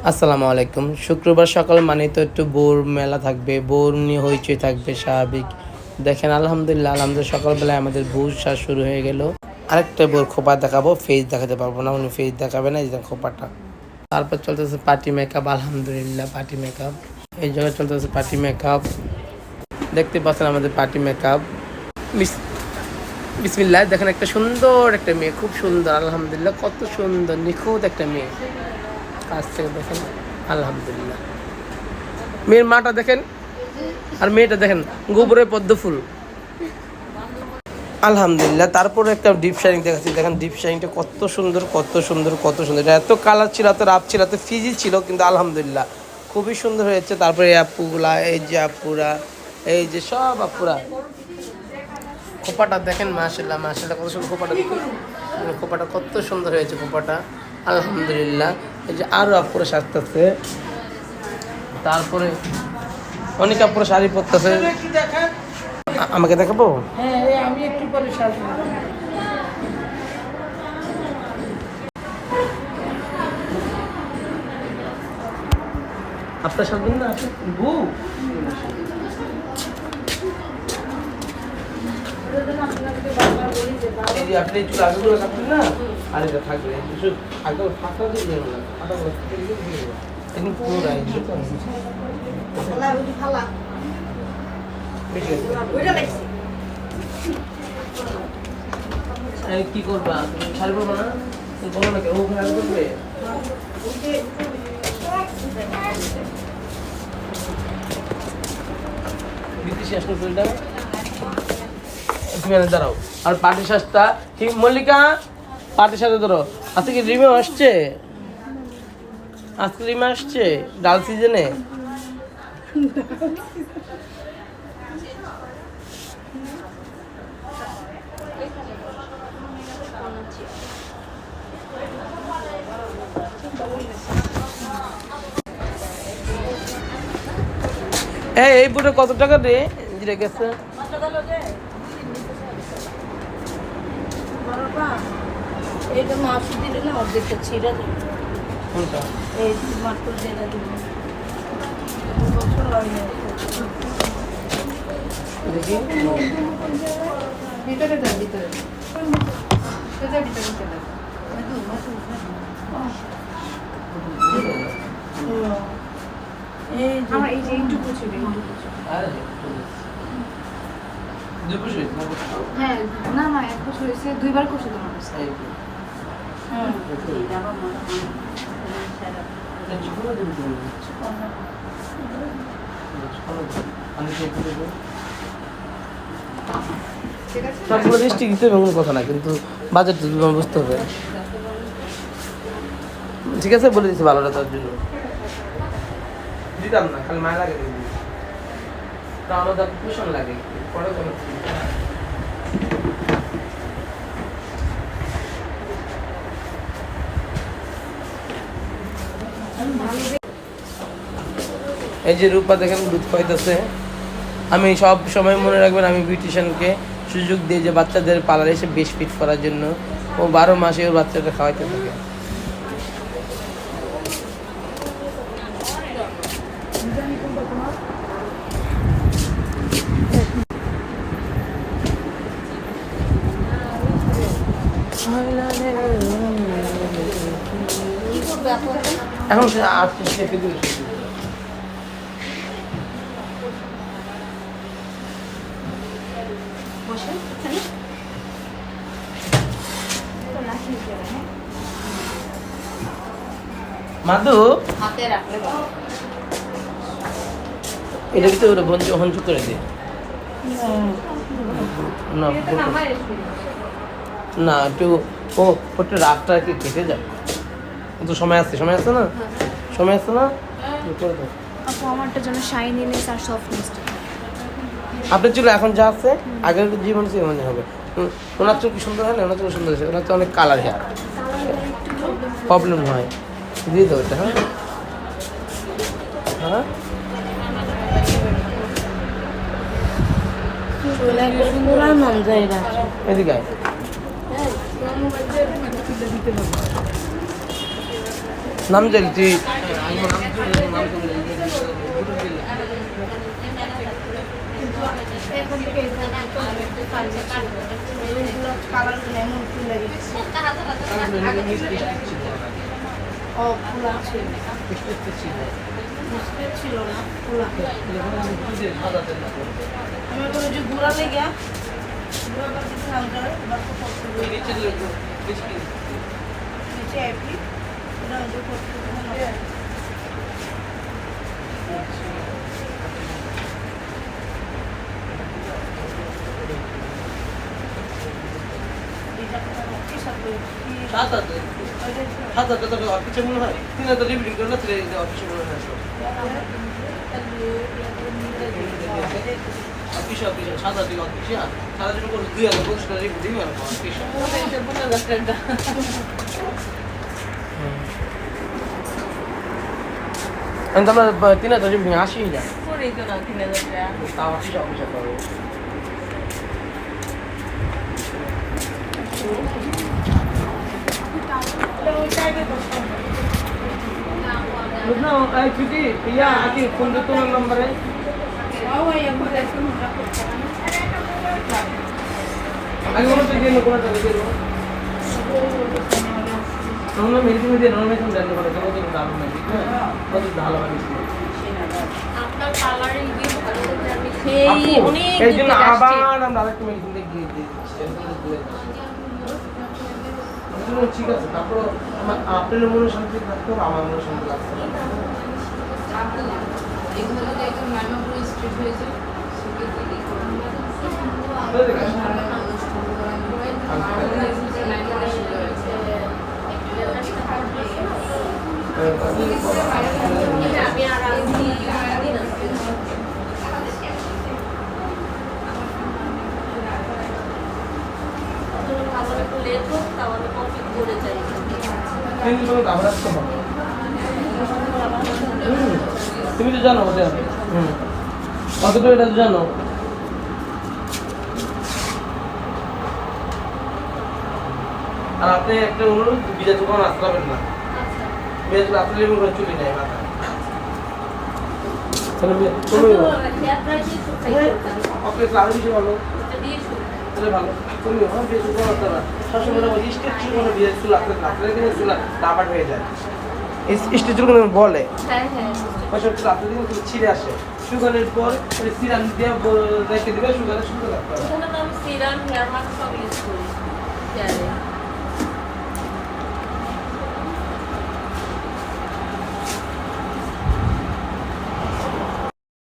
আসসালামু আলাইকুম। শুক্রবার সকাল মানে তো একটু বউর মেলা থাকবে, বউর নিয়ে হইচই থাকবে স্বাভাবিক। দেখেন আলহামদুলিল্লাহ সকালবেলায় আমাদের বউ সাজ শুরু হয়ে গেল। আরেকটা বউর খোপা দেখাবো, ফেস দেখাতে পারবো না, উনি ফেস দেখাবে না, এই যে খোপাটা। তারপর চলতেছে পার্টি মেকআপ, আলহামদুলিল্লাহ পার্টি মেকআপ। এই জায়গায় চলতেছে পার্টি মেকআপ, দেখতে পাচ্ছেন আমাদের পার্টি মেকআপ। বিসমিল্লাহ, দেখেন একটা সুন্দর একটা মেয়ে, খুব সুন্দর আলহামদুলিল্লাহ, কত সুন্দর নিখুঁত একটা মেয়ে। কাছ থেকে দেখেন আলহামদুলিল্লাহ, মেয়ের মাটা দেখেন আর মেয়েটা দেখেন গোবরে পদ্ম ফুল আলহামদুলিল্লাহ। তারপরে একটা ডিপ শাইনিং দেখাচ্ছি, দেখেন ডিপ শাইনিংটা কত সুন্দর কত সুন্দর কত সুন্দর। এটা এত কালার ছিল, এত রাফ ছিল, এত ফিজি ছিল, কিন্তু আলহামদুলিল্লাহ খুবই সুন্দর হয়েছে। তারপরে এই আপুগুলা, এই যে আপুরা, এই যে সব আপুরা, খোপাটা দেখেন মাশাআল্লাহ মাশাআল্লাহ কত সুন্দর খোপাটা, দেখুন খোপাটা কত সুন্দর হয়েছে খোপাটা আলহামদুলিল্লাহ। এই যে আরও আপুরা সাজতেছে, তারপরে অনেক আপুরা শাড়ি পরতেছে। আমাকে দেখাবো? আমি একটু পরে সাজবো। আপনার সাজবেন না বউ? এই যে আপনি একটু আগেগুলো কাটবেন না, আর এটা থাকবে একটু আগে ফাঁকা দিয়ে দেবেন না, ফাঁকাগুলো এখন পুরো রাইজ কি করবা? তুমি শাড়ি পরবো না? তুমি বলো না কেউ ওখানে আগে করবে। বিদেশি আসলে ফুলটা তুমি দাঁড়াও। আর পাটি সাজটা ঠিক, মল্লিকা পাটি সাজে ধরো। আজকে কি রিমা আসছে? আজকে রিমা আসছে ডাল সিজনে। এই বুটে কত টাকা রে জিরে গেছে? এটা মাছ দিলে না অর্ধেকটা ছিঁড়া দেবে। কোনটা? এই মাত্র যেটা দিবে বছর হয় না। দেখি ভিতরে দেন, ভিতরে সেটা ভিতরে দেন। এই আমার এই যে এইটুকু ছিল, এইটুকু ছিল। হ্যাঁ, না না 1 বছর হয়েছে, 2 বার করছে তোমার কাছে। সবগুলো ডিস্ট্রিক্ট দিতে হবে কোনো কথা না, কিন্তু বাজেট বুঝতে হবে। ঠিক আছে, বলে দিচ্ছি ভালোটা তার জন্য দিতাম না, খালি মায়া লাগে দিদি, আমাদের ভীষণ লাগে পরে কোনো। এই যে রূপা দেখেন দুধ খাইতেছে। আমি সব সময় মনে রাখবেন, আমি বিউটিশিয়ানকে সুযোগ দিই যে বাচ্চাদের পার্লারে এসে বেশ ফিট করার জন্য। ও 12 মাসে ওর বাচ্চাটা খাওয়াইতে থাকে। এখন সে আসছে শেপে দিল। মাদু হাতে রাখলে ভালো। এটা কি তো ওরা হঞ্চ করে দে না না, একটু ও একটু রাতটা কি কেটে যাবে, তো সময় আছে, সময় আছে না, সময় আছে না, করে দাও। আপু আমারটা যেন শাইনিনেস আর সফটনেসটা। আপনার চুল এখন যা আছে আগের জীবন সে মনে হবে। ওনার চুল কি সুন্দর হয় না? ওনার চুল সুন্দর আছে, ওনার তো অনেক কালার হেয়ার, প্রবলেম হয়। দিয়ে দাও এটা। হ্যাঁ হ্যাঁ, এদিকে নাম জানি তুই এখন থেকে কালার এমন ফুল লাগে ও ফুলা ছিল ছিল না ফুলা আমি বলি যে গুড়া লেগে গুড়া করতে হালকা বাকি করতে নিচে আইপি এটা যে করতে সাত তো অফিসে মনে হয় 3000 রিপিটিং করলে অফিসে মনে হয় অফিসে 7,000 টাকা অফিসে 7,000 টাকা করে 2,000 টাকা রিপিটিং আর অফিসে আমি তো আমরা 3,000 রিপিটিং আসি না করেই তো না 3,000 টাকা তাও অফিসে করবো No, Chuti, iya, aquí, punto tu nomor है. आगे बोलो तो ये लोग ना चले गए. हमने मेरी में दिया, हमने तुम जाने वाले, चलो तो डाल में ठीक है. बस डाल वाली इसमें. আপনার কালারিং দিয়ে ভালো করে আমি সেই অনেক এই জন্য আবার আমরা আরেকটু মেডিসিন দিয়ে দিচ্ছি. ঠিক আছে, তারপর আপনার মনে শান্তি থাকতে হবে, আমার মনে শান্তি লাগছে না. এগুলো যদি একদম ম্যানুয়াল পুরো স্ট্রেট হয়ে যায় সেক্ষেত্রে কি করবো আমি আর দিন খাবারে তো লেট হোক তাহলে কমপ্লিট করে যাই কিন্তু তুমি ঘাবড়াচ্ছ না. তুমি তো জানো ওটা কতটুকু এটা তো জানো. আর আপনি একটা অনুরোধ, বিজয় দোকান আসলাবেন না. বিজয় দোকান আসলে এবং চুলি নেয় মাথা. তুমি ওকে আরো বেশি ভালো তাহলে ভালো. তুমি বিজয় দোকান আসতে না সবসময় ওই স্টেজ চুল কোনো বিজয় চুল আসলে না আসলে কিন্তু চুল দাপাট হয়ে যায়. স্টেজ চুল কিন্তু বলে হ্যাঁ হ্যাঁ ওইসব চুল আসলে কিন্তু ছিঁড়ে আসে. শুকানোর পর সিরাম দিয়ে রেখে দেবে, শুকানো শুকাতে লাগবে. ওখানে তো আমি সিরাম হেয়ার মাস্ক সব ইউজ করি